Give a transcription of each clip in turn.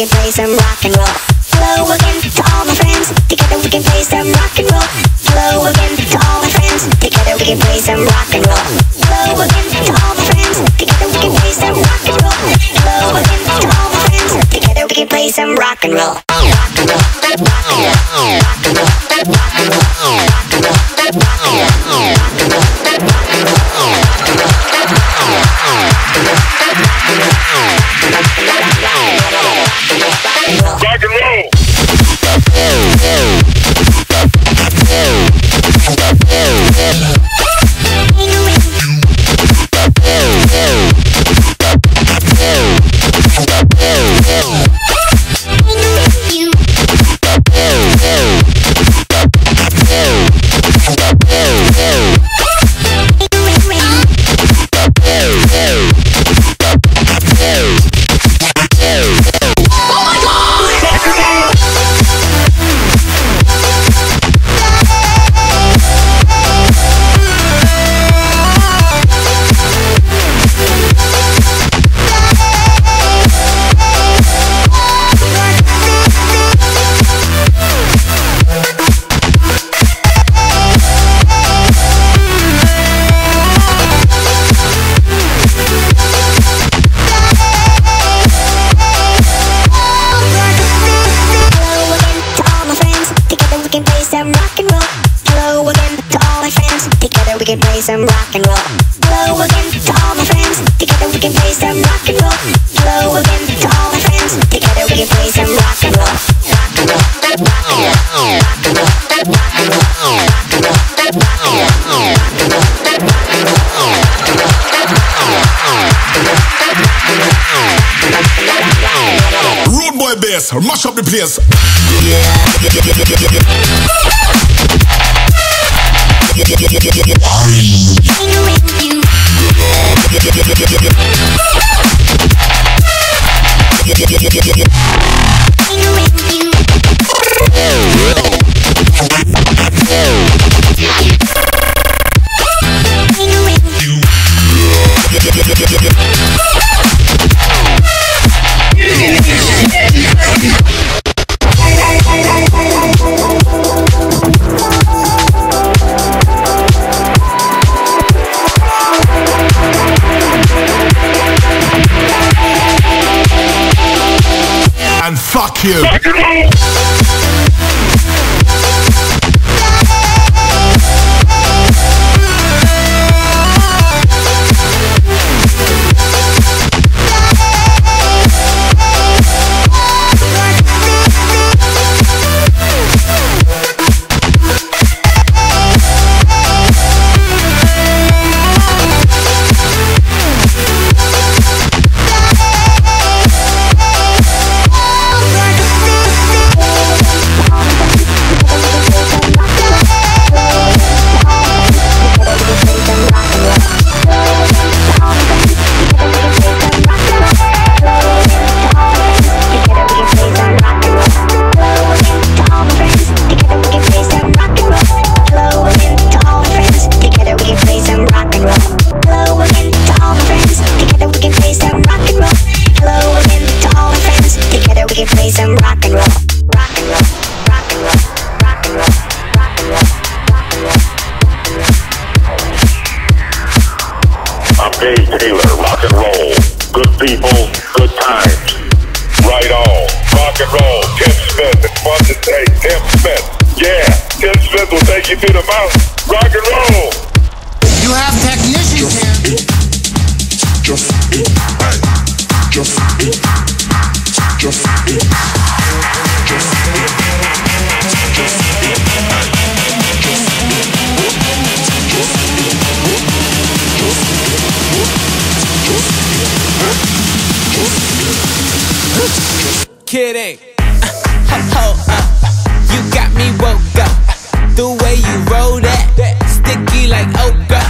can play some rock and roll. Hello again to all my friends. Together we can play some rock and roll. Hello again to all my friends. Together we can play some rock and roll. Hello again to all my friends. Together we can play some rock and roll. Hello again to all my friends. Together we can play some rock and roll. Rock and roll. Rock and roll. Rock and roll. Rock and roll. Rock and roll. Rock and roll. Rock and roll. We can play some rock and roll. Hello again to all my friends. Together we can play some rock and roll. Hello again to all my friends. Together we can play some rock and roll. Rock and roll. Rock and roll. Rock and roll. Rock and roll. Rock and roll. Rock and roll. Rude boy bass, mash up the place. And fuck you. Kidding. Hold up. You got me woke up. The way you roll that, sticky like okra.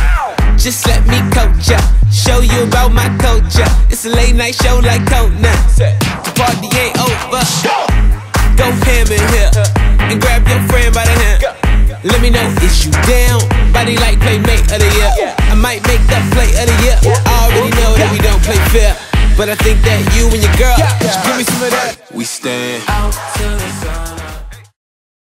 Just let me coach ya, show you about my culture. It's a late night show like Conan. The party ain't over. Go ham in here and grab your friend by the hand. Let me know, is you down? Body like playmate of the year. I might make the play of the year. I already know that we don't play fair. but I think that you and your girl should give me some of that. We stand out to the sun.